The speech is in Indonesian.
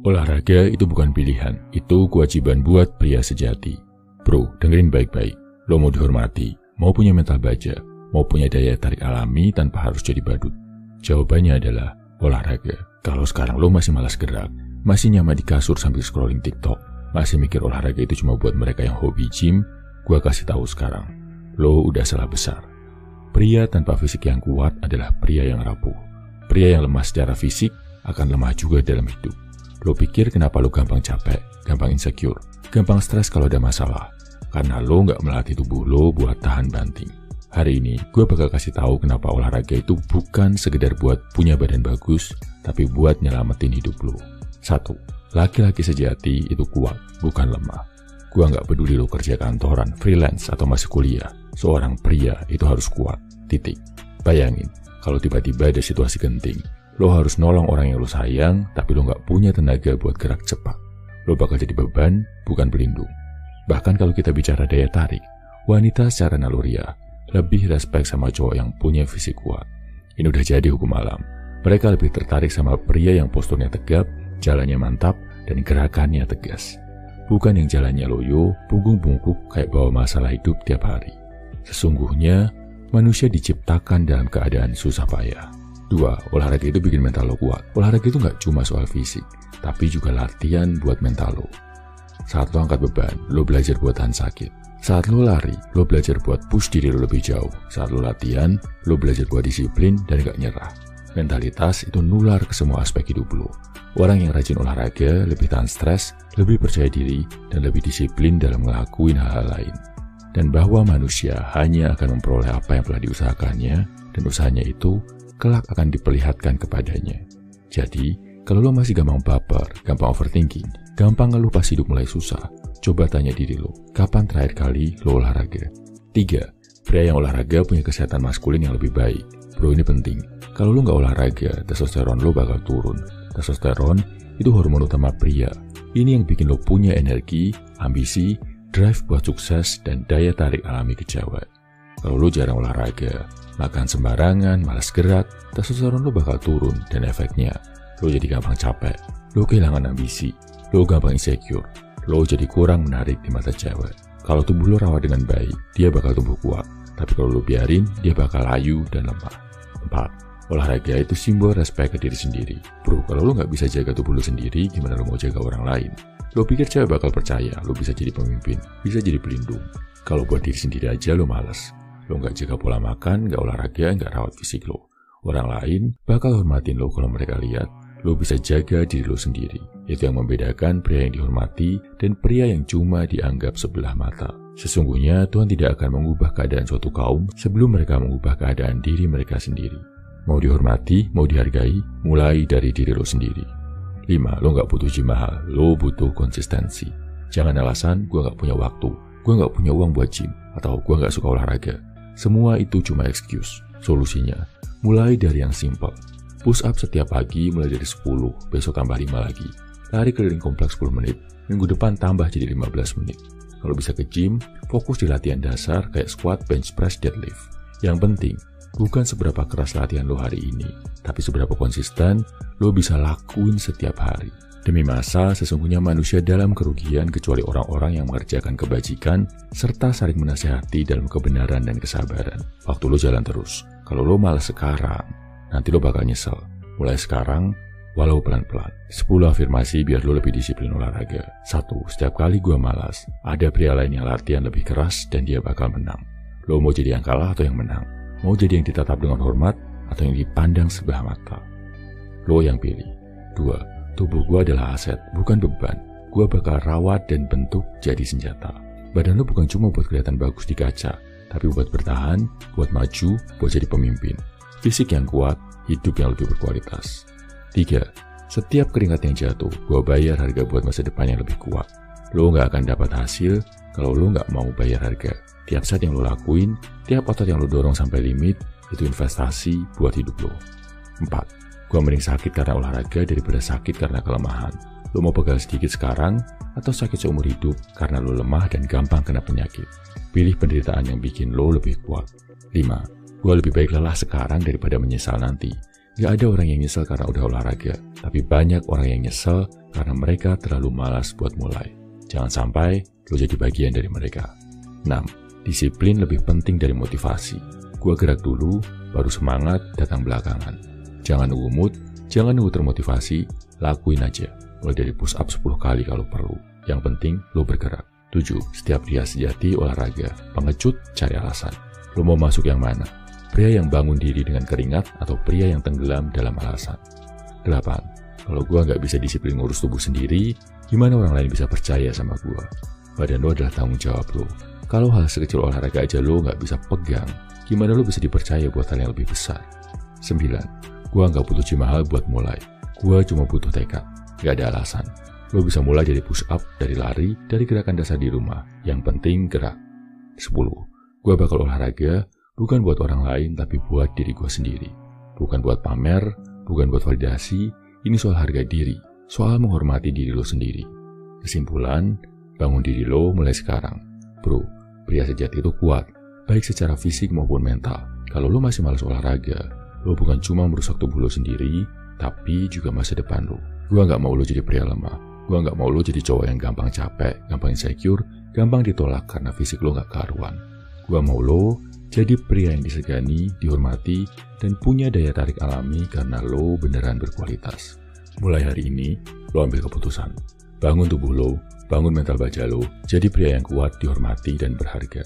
Olahraga itu bukan pilihan, itu kewajiban buat pria sejati. Bro, dengerin baik-baik. Lo mau dihormati, mau punya mental baja, mau punya daya tarik alami tanpa harus jadi badut. Jawabannya adalah olahraga. Kalau sekarang lo masih malas gerak, masih nyaman di kasur sambil scrolling TikTok, masih mikir olahraga itu cuma buat mereka yang hobi gym, gua kasih tahu sekarang, lo udah salah besar. Pria tanpa fisik yang kuat adalah pria yang rapuh. Pria yang lemah secara fisik akan lemah juga dalam hidup. Lo pikir kenapa lo gampang capek, gampang insecure, gampang stres kalau ada masalah? Karena lo nggak melatih tubuh lo buat tahan banting. Hari ini, gue bakal kasih tahu kenapa olahraga itu bukan sekedar buat punya badan bagus, tapi buat nyelamatin hidup lo. 1. Laki-laki sejati itu kuat, bukan lemah. Gue nggak peduli lo kerja kantoran, freelance, atau masih kuliah. Seorang pria itu harus kuat, titik. Bayangin, kalau tiba-tiba ada situasi genting, lo harus nolong orang yang lo sayang, tapi lo nggak punya tenaga buat gerak cepat. Lo bakal jadi beban, bukan pelindung. Bahkan kalau kita bicara daya tarik, wanita secara naluriah lebih respek sama cowok yang punya fisik kuat. Ini udah jadi hukum alam. Mereka lebih tertarik sama pria yang posturnya tegap, jalannya mantap, dan gerakannya tegas. Bukan yang jalannya loyo, punggung bungkuk kayak bawa masalah hidup tiap hari. Sesungguhnya, manusia diciptakan dalam keadaan susah payah. 2. Olahraga itu bikin mental lo kuat. Olahraga itu nggak cuma soal fisik, tapi juga latihan buat mental lo. Saat lo angkat beban, lo belajar buat tahan sakit. Saat lo lari, lo belajar buat push diri lo lebih jauh. Saat lo latihan, lo belajar buat disiplin dan gak nyerah. Mentalitas itu nular ke semua aspek hidup lo. Orang yang rajin olahraga lebih tahan stres, lebih percaya diri, dan lebih disiplin dalam ngelakuin hal-hal lain. Dan bahwa manusia hanya akan memperoleh apa yang telah diusahakannya, dan usahanya itu kelak akan diperlihatkan kepadanya. Jadi, kalau lo masih gampang baper, gampang overthinking, gampang ngeluh pas hidup mulai susah, coba tanya diri lo, kapan terakhir kali lo olahraga? 3. Pria yang olahraga punya kesehatan maskulin yang lebih baik. Bro, ini penting. Kalau lo nggak olahraga, testosteron lo bakal turun. Testosteron itu hormon utama pria. Ini yang bikin lo punya energi, ambisi, drive buat sukses, dan daya tarik alami ke cewek. Kalau lo jarang olahraga, makan sembarangan, malas gerak, testosteron lo bakal turun, dan efeknya lo jadi gampang capek, lo kehilangan ambisi, lo gampang insecure, lo jadi kurang menarik di mata cewek. Kalau tubuh lo rawat dengan baik, dia bakal tumbuh kuat. Tapi kalau lo biarin, dia bakal layu dan lemah. 4. Olahraga itu simbol respek ke diri sendiri. Bro, kalau lo nggak bisa jaga tubuh lo sendiri, gimana lo mau jaga orang lain? Lo pikir cewek bakal percaya lo bisa jadi pemimpin, bisa jadi pelindung? Kalau buat diri sendiri aja lo malas. Lo nggak jaga pola makan, nggak olahraga, nggak rawat fisik lo. Orang lain bakal hormatin lo kalau mereka lihat lo bisa jaga diri lo sendiri. Itu yang membedakan pria yang dihormati dan pria yang cuma dianggap sebelah mata. Sesungguhnya Tuhan tidak akan mengubah keadaan suatu kaum sebelum mereka mengubah keadaan diri mereka sendiri. Mau dihormati, mau dihargai, mulai dari diri lo sendiri. 5. Lo nggak butuh gym mahal, lo butuh konsistensi. Jangan alasan gue nggak punya waktu, gue nggak punya uang buat gym, atau gue nggak suka olahraga. Semua itu cuma excuse. Solusinya, mulai dari yang simple. Push up setiap pagi mulai dari 10, besok tambah 5 lagi. Lari keliling kompleks 10 menit, minggu depan tambah jadi 15 menit. Kalau bisa ke gym, fokus di latihan dasar kayak squat, bench press, deadlift. Yang penting, bukan seberapa keras latihan lo hari ini, tapi seberapa konsisten lo bisa lakuin setiap hari. Demi masa, sesungguhnya manusia dalam kerugian kecuali orang-orang yang mengerjakan kebajikan serta saling menasihati dalam kebenaran dan kesabaran. Waktu lo jalan terus. Kalau lo malas sekarang, nanti lo bakal nyesel. Mulai sekarang, walau pelan-pelan. 10 afirmasi biar lo lebih disiplin olahraga. 1. Setiap kali gue malas, ada pria lain yang latihan lebih keras dan dia bakal menang. Lo mau jadi yang kalah atau yang menang? Mau jadi yang ditatap dengan hormat atau yang dipandang sebelah mata? Lo yang pilih. 2. Tubuh gue adalah aset, bukan beban. Gue bakal rawat dan bentuk jadi senjata. Badan lo bukan cuma buat kelihatan bagus di kaca, tapi buat bertahan, buat maju, buat jadi pemimpin. Fisik yang kuat, hidup yang lebih berkualitas. 3. Setiap keringat yang jatuh, gue bayar harga buat masa depan yang lebih kuat. Lo gak akan dapat hasil kalau lo gak mau bayar harga. Tiap saat yang lo lakuin, tiap otot yang lo dorong sampai limit, itu investasi buat hidup lo. 4. Gue mending sakit karena olahraga daripada sakit karena kelemahan. Lo mau pegal sedikit sekarang, atau sakit seumur hidup karena lo lemah dan gampang kena penyakit. Pilih penderitaan yang bikin lo lebih kuat. 5. Gue lebih baik lelah sekarang daripada menyesal nanti. Gak ada orang yang nyesel karena udah olahraga, tapi banyak orang yang nyesel karena mereka terlalu malas buat mulai. Jangan sampai lo jadi bagian dari mereka. 6. Disiplin lebih penting dari motivasi. Gua gerak dulu, baru semangat datang belakangan. Jangan nunggu mood, jangan nunggu termotivasi, lakuin aja. Mulai dari push up 10 kali kalau perlu. Yang penting lo bergerak. 7. Setiap pria sejati olahraga, pengecut cari alasan. Lo mau masuk yang mana? Pria yang bangun diri dengan keringat atau pria yang tenggelam dalam alasan? 8. Kalau gua nggak bisa disiplin ngurus tubuh sendiri, gimana orang lain bisa percaya sama gua? Badan lo adalah tanggung jawab lo. Kalau hal sekecil olahraga aja lo nggak bisa pegang, gimana lo bisa dipercaya buat hal yang lebih besar? 9. Gua nggak butuh gym mahal buat mulai. Gua cuma butuh tekad. Nggak ada alasan. Lo bisa mulai dari push up, dari lari, dari gerakan dasar di rumah. Yang penting gerak. 10. Gua bakal olahraga bukan buat orang lain, tapi buat diri gua sendiri. Bukan buat pamer, bukan buat validasi. Ini soal harga diri, soal menghormati diri lo sendiri. Kesimpulan, bangun diri lo mulai sekarang. Bro, pria sejati itu kuat, baik secara fisik maupun mental. Kalau lo masih malas olahraga, lo bukan cuma merusak tubuh lo sendiri, tapi juga masa depan lo. Gua nggak mau lo jadi pria lemah. Gua nggak mau lo jadi cowok yang gampang capek, gampang insecure, gampang ditolak karena fisik lo nggak karuan. Gua mau lo jadi pria yang disegani, dihormati, dan punya daya tarik alami karena lo beneran berkualitas. Mulai hari ini, lo ambil keputusan. Bangun tubuh lo, bangun mental baja lo, jadi pria yang kuat, dihormati, dan berharga.